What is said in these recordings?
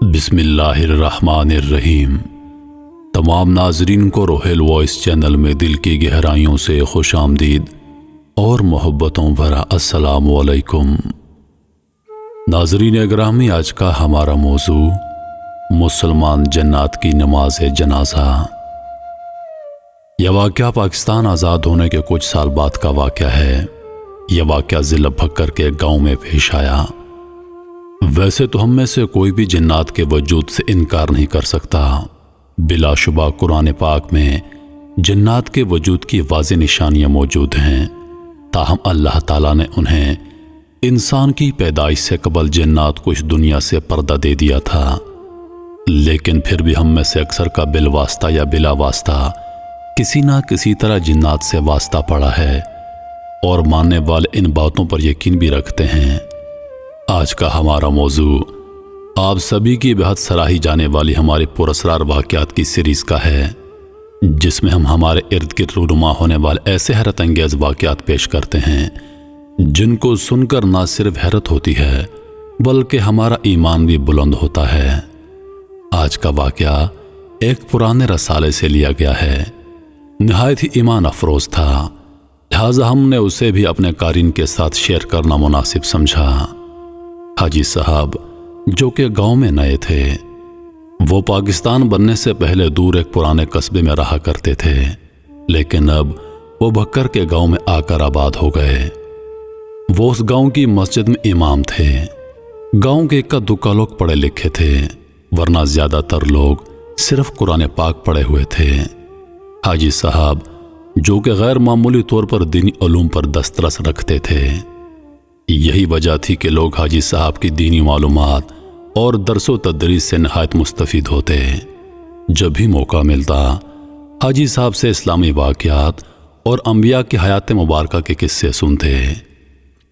بسم اللہ الرحمن الرحیم۔ تمام ناظرین کو روحیل وائس چینل میں دل کی گہرائیوں سے خوش آمدید اور محبتوں بھرا السلام علیکم۔ ناظرین اگرامی، آج کا ہمارا موضوع مسلمان جنات کی نماز جنازہ۔ یہ واقعہ پاکستان آزاد ہونے کے کچھ سال بعد کا واقعہ ہے۔ یہ واقعہ ضلع بھکر کے گاؤں میں پیش آیا۔ ویسے تو ہم میں سے کوئی بھی جنات کے وجود سے انکار نہیں کر سکتا۔ بلا شبہ قرآن پاک میں جنات کے وجود کی واضح نشانیاں موجود ہیں، تاہم اللہ تعالیٰ نے انہیں انسان کی پیدائش سے قبل جنات کو اس دنیا سے پردہ دے دیا تھا، لیکن پھر بھی ہم میں سے اکثر کا بالواسطہ یا بلا واسطہ کسی نہ کسی طرح جنات سے واسطہ پڑا ہے، اور ماننے والے ان باتوں پر یقین بھی رکھتے ہیں۔ آج کا ہمارا موضوع آپ سبھی کی بہت سراہی جانے والی ہماری پراسرار واقعات کی سیریز کا ہے، جس میں ہم ہمارے ارد گرد رونما ہونے والے ایسے حیرت انگیز واقعات پیش کرتے ہیں جن کو سن کر نہ صرف حیرت ہوتی ہے بلکہ ہمارا ایمان بھی بلند ہوتا ہے۔ آج کا واقعہ ایک پرانے رسالے سے لیا گیا ہے، نہایت ہی ایمان افروز تھا، لہٰذا ہم نے اسے بھی اپنے قارئین کے ساتھ شیئر کرنا مناسب سمجھا۔ حاجی صاحب جو کہ گاؤں میں نئے تھے، وہ پاکستان بننے سے پہلے دور ایک پرانے قصبے میں رہا کرتے تھے، لیکن اب وہ بھکر کے گاؤں میں آ کر آباد ہو گئے۔ وہ اس گاؤں کی مسجد میں امام تھے۔ گاؤں کے اکا دکا لوگ پڑھے لکھے تھے، ورنہ زیادہ تر لوگ صرف قرآن پاک پڑھے ہوئے تھے۔ حاجی صاحب جو کہ غیر معمولی طور پر دینی علوم پر دسترس رکھتے تھے، یہی وجہ تھی کہ لوگ حاجی صاحب کی دینی معلومات اور درس و تدریس سے نہایت مستفید ہوتے۔ جب بھی موقع ملتا حاجی صاحب سے اسلامی واقعات اور انبیاء کی حیات مبارکہ کے قصے سنتے۔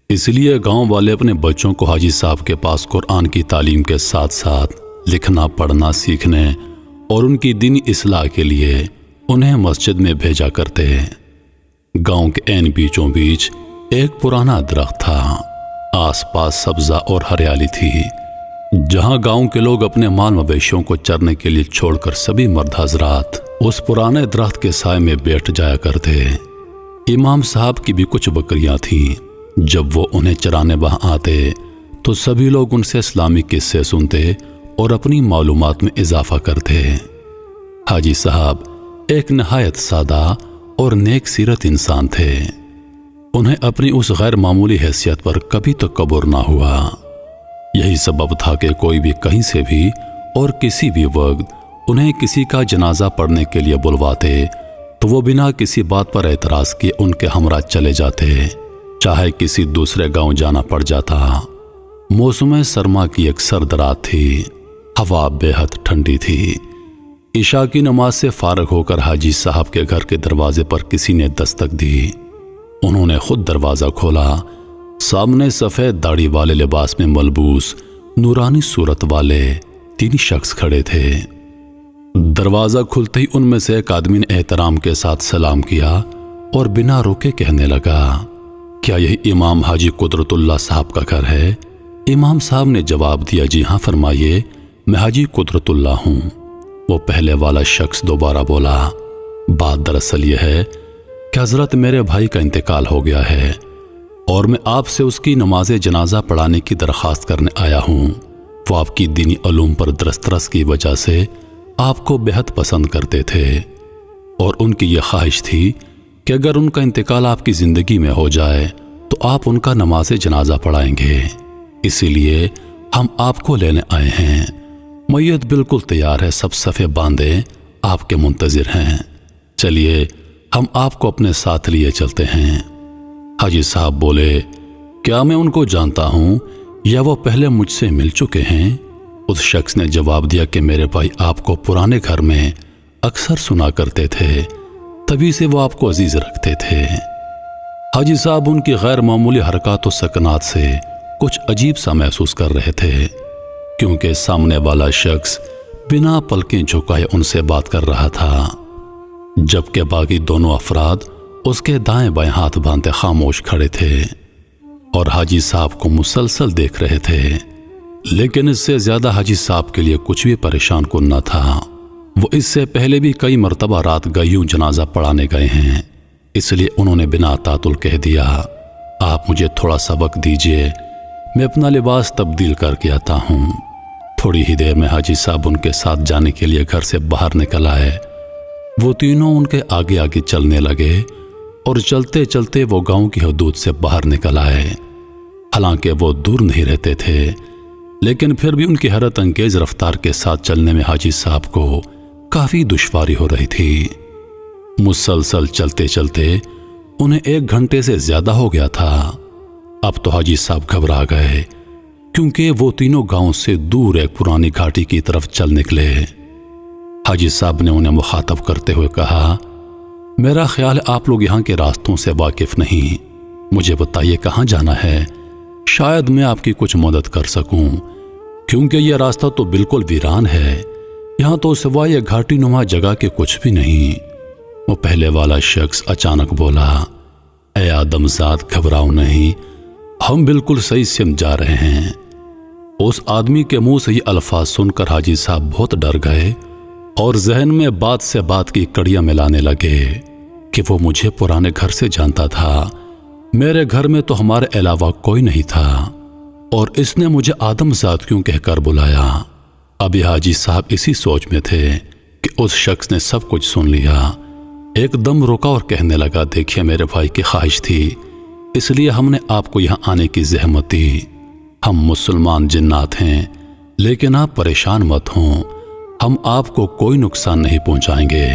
اس لیے گاؤں والے اپنے بچوں کو حاجی صاحب کے پاس قرآن کی تعلیم کے ساتھ ساتھ لکھنا پڑھنا سیکھنے اور ان کی دینی اصلاح کے لیے انہیں مسجد میں بھیجا کرتے۔ گاؤں کے عین بیچوں بیچ ایک پرانا درخت تھا، آس پاس سبزہ اور ہریالی تھی، جہاں گاؤں کے لوگ اپنے مال مویشیوں کو چرنے کے لیے چھوڑ کر سبھی مرد حضرات اس پرانے درخت کے سائے میں بیٹھ جایا کرتے۔ امام صاحب کی بھی کچھ بکریاں تھیں، جب وہ انہیں چرانے وہاں آتے تو سبھی لوگ ان سے اسلامی قصے سنتے اور اپنی معلومات میں اضافہ کرتے۔ حاجی صاحب ایک نہایت سادہ اور نیک سیرت انسان تھے۔ انہیں اپنی اس غیر معمولی حیثیت پر کبھی تکبر نہ ہوا۔ یہی سبب تھا کہ کوئی بھی کہیں سے بھی اور کسی بھی وقت انہیں کسی کا جنازہ پڑھنے کے لیے بلواتے تو وہ بنا کسی بات پر اعتراض کیے ان کے ہمراہ چلے جاتے، چاہے کسی دوسرے گاؤں جانا پڑ جاتا۔ موسم سرما کی ایک سرد رات تھی، ہوا بے حد ٹھنڈی تھی۔ عشاء کی نماز سے فارغ ہو کر حاجی صاحب کے گھر کے دروازے پر کسی نے دستک دی۔ انہوں نے خود دروازہ کھولا۔ سامنے سفید داڑھی والے لباس میں ملبوس نورانی صورت والے 3 شخص کھڑے تھے۔ دروازہ کھلتے ہی ان میں سے ایک آدمی نے احترام کے ساتھ سلام کیا اور بنا روکے کہنے لگا، کیا یہی امام حاجی قدرت اللہ صاحب کا گھر ہے؟ امام صاحب نے جواب دیا، جی ہاں فرمائیے، میں حاجی قدرت اللہ ہوں۔ وہ پہلے والا شخص دوبارہ بولا، بات دراصل یہ ہے کہ حضرت میرے بھائی کا انتقال ہو گیا ہے اور میں آپ سے اس کی نماز جنازہ پڑھانے کی درخواست کرنے آیا ہوں۔ وہ آپ کی دینی علوم پر دسترس کی وجہ سے آپ کو بہت پسند کرتے تھے، اور ان کی یہ خواہش تھی کہ اگر ان کا انتقال آپ کی زندگی میں ہو جائے تو آپ ان کا نماز جنازہ پڑھائیں گے، اسی لیے ہم آپ کو لینے آئے ہیں۔ میت بالکل تیار ہے، سب صفے باندھے آپ کے منتظر ہیں، چلیے ہم آپ کو اپنے ساتھ لیے چلتے ہیں۔ حاجی صاحب بولے، کیا میں ان کو جانتا ہوں یا وہ پہلے مجھ سے مل چکے ہیں؟ اس شخص نے جواب دیا کہ میرے بھائی آپ کو پرانے گھر میں اکثر سنا کرتے تھے، تبھی سے وہ آپ کو عزیز رکھتے تھے۔ حاجی صاحب ان کی غیر معمولی حرکات و سکنات سے کچھ عجیب سا محسوس کر رہے تھے، کیونکہ سامنے والا شخص بنا پلکیں جھکائے ان سے بات کر رہا تھا، جبکہ باقی دونوں افراد اس کے دائیں بائیں ہاتھ باندھے خاموش کھڑے تھے اور حاجی صاحب کو مسلسل دیکھ رہے تھے۔ لیکن اس سے زیادہ حاجی صاحب کے لیے کچھ بھی پریشان کن نہ تھا۔ وہ اس سے پہلے بھی کئی مرتبہ رات گئیوں جنازہ پڑھانے گئے ہیں، اس لیے انہوں نے بنا تعطل کہہ دیا، آپ مجھے تھوڑا سا وقت دیجئے، میں اپنا لباس تبدیل کر کے آتا ہوں۔ تھوڑی ہی دیر میں حاجی صاحب ان کے ساتھ جانے کے لیے گھر سے باہر نکل آئے۔ وہ تینوں ان کے آگے آگے چلنے لگے اور چلتے چلتے وہ گاؤں کی حدود سے باہر نکل آئے۔ حالانکہ وہ دور نہیں رہتے تھے، لیکن پھر بھی ان کی حیرت انگیز رفتار کے ساتھ چلنے میں حاجی صاحب کو کافی دشواری ہو رہی تھی۔ مسلسل چلتے چلتے انہیں 1 گھنٹے سے زیادہ ہو گیا تھا۔ اب تو حاجی صاحب گھبرا گئے، کیونکہ وہ تینوں گاؤں سے دور ایک پرانی گھاٹی کی طرف چل نکلے۔ حاجی صاحب نے انہیں مخاطب کرتے ہوئے کہا، میرا خیال ہے آپ لوگ یہاں کے راستوں سے واقف نہیں، مجھے بتائیے کہاں جانا ہے، شاید میں آپ کی کچھ مدد کر سکوں، کیونکہ یہ راستہ تو بالکل ویران ہے، یہاں تو سوائے گھاٹی نما جگہ کے کچھ بھی نہیں۔ وہ پہلے والا شخص اچانک بولا، اے آدم ذات گھبراؤ نہیں، ہم بالکل صحیح سمت جا رہے ہیں۔ اس آدمی کے منہ سے یہ الفاظ سن کر حاجی صاحب بہت ڈر گئے اور ذہن میں بات سے بات کی کڑیاں ملانے لگے کہ وہ مجھے پرانے گھر سے جانتا تھا، میرے گھر میں تو ہمارے علاوہ کوئی نہیں تھا، اور اس نے مجھے آدم ذات کیوں کہہ کر بلایا۔ ابھی حاجی صاحب اسی سوچ میں تھے کہ اس شخص نے سب کچھ سن لیا، ایک دم رکا اور کہنے لگا، دیکھیے میرے بھائی کی خواہش تھی، اس لیے ہم نے آپ کو یہاں آنے کی زحمت دی۔ ہم مسلمان جنات ہیں، لیکن آپ پریشان مت ہوں، ہم آپ کو کوئی نقصان نہیں پہنچائیں گے،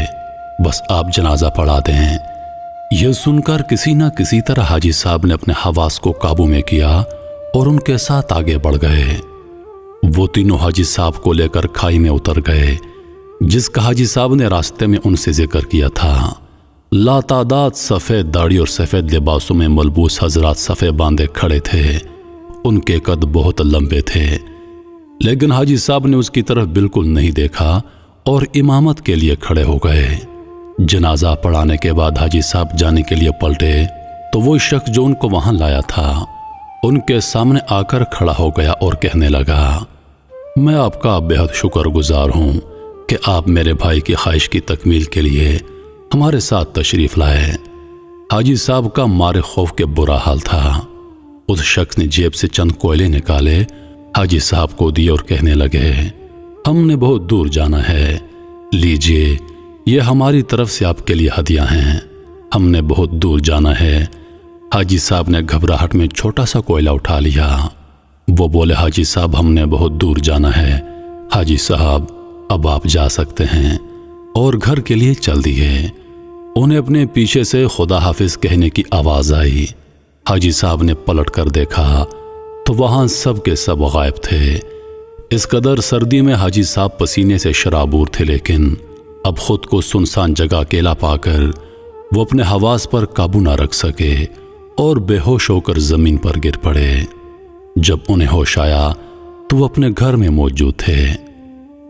بس آپ جنازہ پڑھا دیں۔ یہ سن کر کسی نہ کسی طرح حاجی صاحب نے اپنے حواس کو قابو میں کیا اور ان کے ساتھ آگے بڑھ گئے۔ وہ تینوں حاجی صاحب کو لے کر کھائی میں اتر گئے، جس کا حاجی صاحب نے راستے میں ان سے ذکر کیا تھا۔ لاتعداد سفید داڑھی اور سفید لباسوں میں ملبوس حضرات صفے باندھے کھڑے تھے، ان کے قد بہت لمبے تھے، لیکن حاجی صاحب نے اس کی طرف بالکل نہیں دیکھا اور امامت کے لیے کھڑے ہو گئے۔ جنازہ پڑھانے کے بعد حاجی صاحب جانے کے لیے پلٹے تو وہ شخص جو ان کو وہاں لایا تھا ان کے سامنے آ کر کھڑا ہو گیا اور کہنے لگا، میں آپ کا بہت شکر گزار ہوں کہ آپ میرے بھائی کی خواہش کی تکمیل کے لیے ہمارے ساتھ تشریف لائے۔ حاجی صاحب کا مارے خوف کے برا حال تھا۔ اس شخص نے جیب سے چند کوئلے نکالے، حاجی صاحب کو دیے اور کہنے لگے، ہم نے بہت دور جانا ہے، لیجئے یہ ہماری طرف سے آپ کے لیے ہدیہ ہیں، ہم نے بہت دور جانا ہے۔ حاجی صاحب نے گھبراہٹ میں چھوٹا سا کوئلہ اٹھا لیا۔ وہ بولے، حاجی صاحب ہم نے بہت دور جانا ہے، حاجی صاحب اب آپ جا سکتے ہیں، اور گھر کے لیے چل دیے۔ انہیں اپنے پیچھے سے خدا حافظ کہنے کی آواز آئی۔ حاجی صاحب نے پلٹ کر دیکھا تو وہاں سب کے سب غائب تھے۔ اس قدر سردی میں حاجی صاحب پسینے سے شرابور تھے، لیکن اب خود کو سنسان جگہ اکیلا پا کر وہ اپنے حواس پر قابو نہ رکھ سکے اور بے ہوش ہو کر زمین پر گر پڑے۔ جب انہیں ہوش آیا تو وہ اپنے گھر میں موجود تھے۔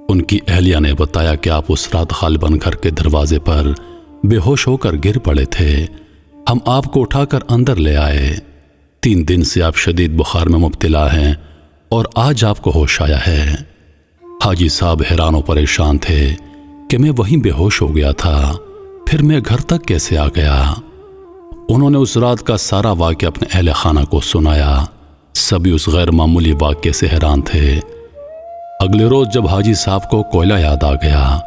ان کی اہلیہ نے بتایا کہ آپ اس رات غالباً گھر کے دروازے پر بے ہوش ہو کر گر پڑے تھے، ہم آپ کو اٹھا کر اندر لے آئے۔ 3 دن سے آپ شدید بخار میں مبتلا ہیں اور آج آپ کو ہوش آیا ہے۔ حاجی صاحب حیران و پریشان تھے کہ میں وہیں بے ہوش ہو گیا تھا، پھر میں گھر تک کیسے آ گیا؟ انہوں نے اس رات کا سارا واقعہ اپنے اہل خانہ کو سنایا۔ سبھی اس غیر معمولی واقعے سے حیران تھے۔ اگلے روز جب حاجی صاحب کو کوئلہ یاد آ گیا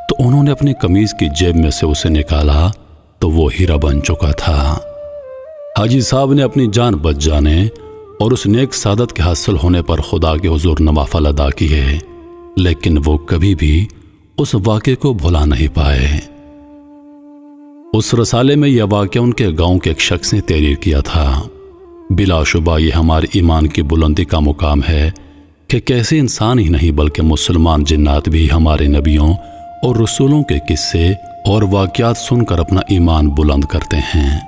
تو انہوں نے اپنی قمیض کی جیب میں سے اسے نکالا تو وہ ہیرا بن چکا تھا۔ حاجی صاحب نے اپنی جان بچ جانے اور اس نیک سعادت کے حاصل ہونے پر خدا کے حضور نوافل ادا کیے، لیکن وہ کبھی بھی اس واقعے کو بھلا نہیں پائے۔ اس رسالے میں یہ واقعہ ان کے گاؤں کے ایک شخص نے تحریر کیا تھا۔ بلا شبہ یہ ہمارے ایمان کی بلندی کا مقام ہے کہ کیسے انسان ہی نہیں بلکہ مسلمان جنات بھی ہمارے نبیوں اور رسولوں کے قصے اور واقعات سن کر اپنا ایمان بلند کرتے ہیں۔